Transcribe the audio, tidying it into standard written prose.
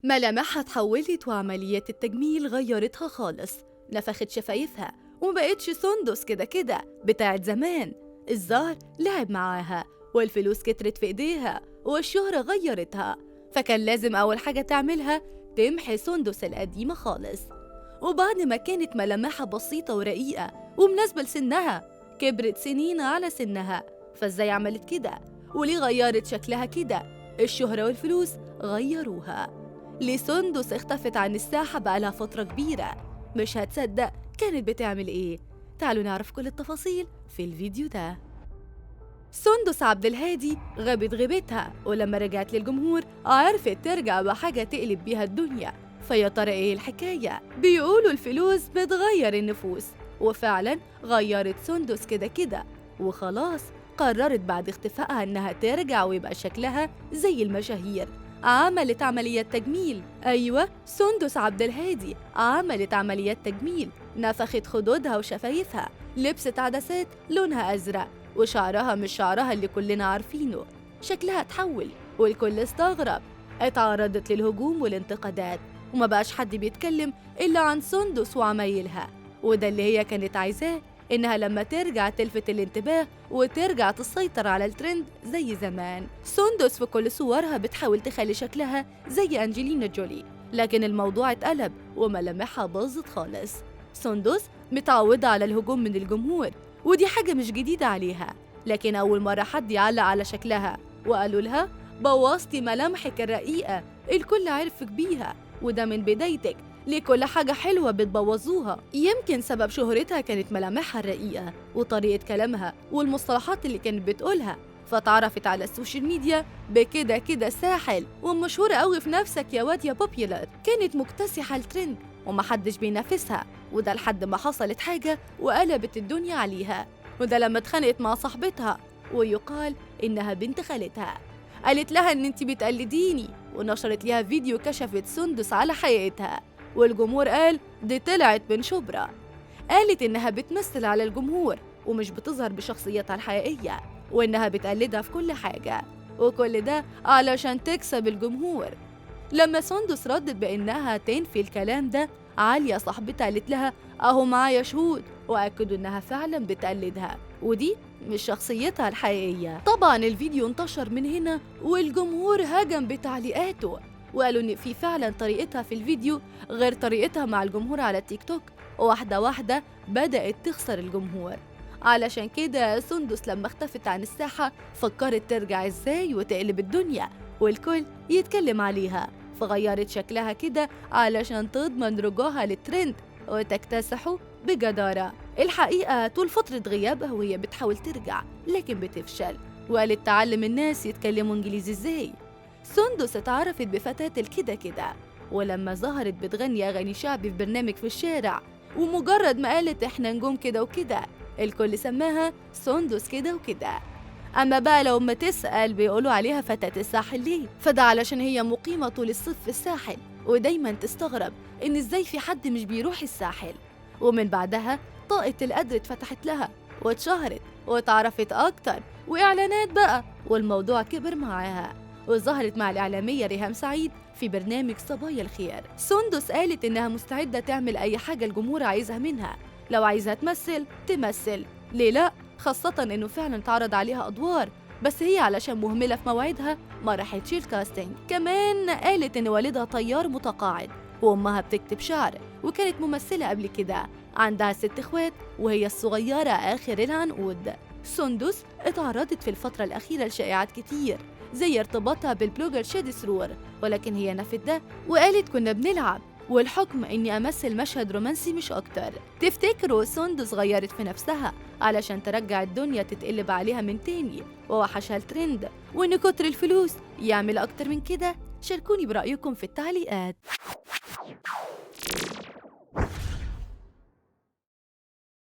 ملامحها اتحولت وعمليات التجميل غيرتها خالص. نفخت شفايفها ومبقتش سندس كده بتاعت زمان. الزهر لعب معاها والفلوس كترت في ايديها والشهرة غيرتها، فكان لازم أول حاجة تعملها تمحي سندس القديمة خالص. وبعد ما كانت ملامحها بسيطة ورقيقة ومناسبة لسنها، كبرت سنين على سنها. فازاي عملت كده؟ وليه غيرت شكلها كده؟ الشهرة والفلوس غيروها. ليه سندس اختفت عن الساحة بقالها فترة كبيرة؟ مش هتصدق كانت بتعمل ايه؟ تعالوا نعرف كل التفاصيل في الفيديو ده. سندس عبد الهادي غابت غيبتها، ولما رجعت للجمهور عرفت ترجع بحاجة تقلب بيها الدنيا. فيا ترى ايه الحكاية؟ بيقولوا الفلوس بتغير النفوس، وفعلا غيرت سندس كده وخلاص قررت بعد اختفائها انها ترجع ويبقى شكلها زي المشاهير. عملت عمليات تجميل. ايوه، سندس عبد الهادي عملت عمليات تجميل. نفخت خدودها وشفايفها، لبست عدسات لونها ازرق، وشعرها مش شعرها اللي كلنا عارفينه. شكلها اتحول والكل استغرب. اتعرضت للهجوم والانتقادات، وما بقاش حد بيتكلم إلا عن سندس وعمايلها. وده اللي هي كانت عايزاه، إنها لما ترجع تلفت الانتباه وترجع تسيطر على الترند زي زمان. سندس في كل صورها بتحاول تخلي شكلها زي أنجلينا جولي، لكن الموضوع اتقلب وملامحها باظت خالص. سندس متعودة على الهجوم من الجمهور، ودي حاجة مش جديدة عليها، لكن أول مرة حد يعلق على شكلها وقالوا لها بوظتي ملامحك الرقيقة الكل عرفك بيها، وده من بدايتك. ليه كل حاجة حلوة بتبوظوها؟ يمكن سبب شهرتها كانت ملامحها الرقيقة وطريقة كلامها والمصطلحات اللي كانت بتقولها، فتعرفت على السوشيال ميديا بكده ساحل ومشهورة قوي في نفسك يا واد يا بوبيولار. كانت مكتسحة الترند ومحدش بينافسها، وده لحد ما حصلت حاجة وقلبت الدنيا عليها. وده لما اتخانقت مع صاحبتها، ويقال إنها بنت خالتها. قالت لها إن انتي بتقلديني، ونشرت ليها فيديو كشفت سندس على حقيقتها، والجمهور قال دي طلعت من شبرا. قالت إنها بتمثل على الجمهور ومش بتظهر بشخصيتها الحقيقية، وإنها بتقلدها في كل حاجة، وكل ده علشان تكسب الجمهور. لما سندس ردت بإنها تنفي الكلام ده، عالية صاحبتها قالت لها أهو معايا شهود وأكدوا إنها فعلا بتقلدها ودي مش شخصيتها الحقيقية. طبعا الفيديو انتشر من هنا والجمهور هجم بتعليقاته، وقالوا إن في فعلا طريقتها في الفيديو غير طريقتها مع الجمهور على التيك توك، واحدة بدأت تخسر الجمهور. علشان كده سندس لما اختفت عن الساحة فكرت ترجع ازاي وتقلب الدنيا والكل يتكلم عليها، فغيرت شكلها كده علشان تضمن رجوعها للترند وتكتسحه بجدارة. الحقيقة طول فترة غيابها وهي بتحاول ترجع لكن بتفشل، وقالت تعلم الناس يتكلموا انجليزي ازاي. سندس اتعرفت بفتاة الكده ولما ظهرت بتغني أغاني شعبي في برنامج في الشارع، ومجرد ما قالت احنا نجوم كده وكده الكل سماها سندس كده وكده. أما بقى لو ما تسأل بيقولوا عليها فتاة الساحل ليه؟ فده علشان هي مقيمة طول الصيف في الساحل، ودايما تستغرب إن إزاي في حد مش بيروح الساحل. ومن بعدها طاقة القدر اتفتحت لها واتشهرت واتعرفت أكتر وإعلانات بقى، والموضوع كبر معاها وظهرت مع الإعلامية ريهام سعيد في برنامج صبايا الخير. سندس قالت إنها مستعدة تعمل أي حاجة الجمهور عايزها منها، لو عايزها تمثل، ليه لأ؟ خاصة إنه فعلا اتعرض عليها أدوار، بس هي علشان مهملة في موعدها ما راحتش الكاستنج. كمان قالت إن والدها طيار متقاعد وأمها بتكتب شعر وكانت ممثلة قبل كده، عندها 6 إخوات وهي الصغيرة آخر العنقود. سندس اتعرضت في الفترة الأخيرة لشائعات كتير زي ارتباطها بالبلوجر شادي سرور، ولكن هي نفت ده وقالت كنا بنلعب والحكم إني أمثل مشهد رومانسي مش أكتر. تفتكروا سندس غيرت في نفسها علشان ترجع الدنيا تتقلب عليها من تاني ووحشها الترند وإن كتر الفلوس يعمل أكتر من كده؟ شاركوني برأيكم في التعليقات.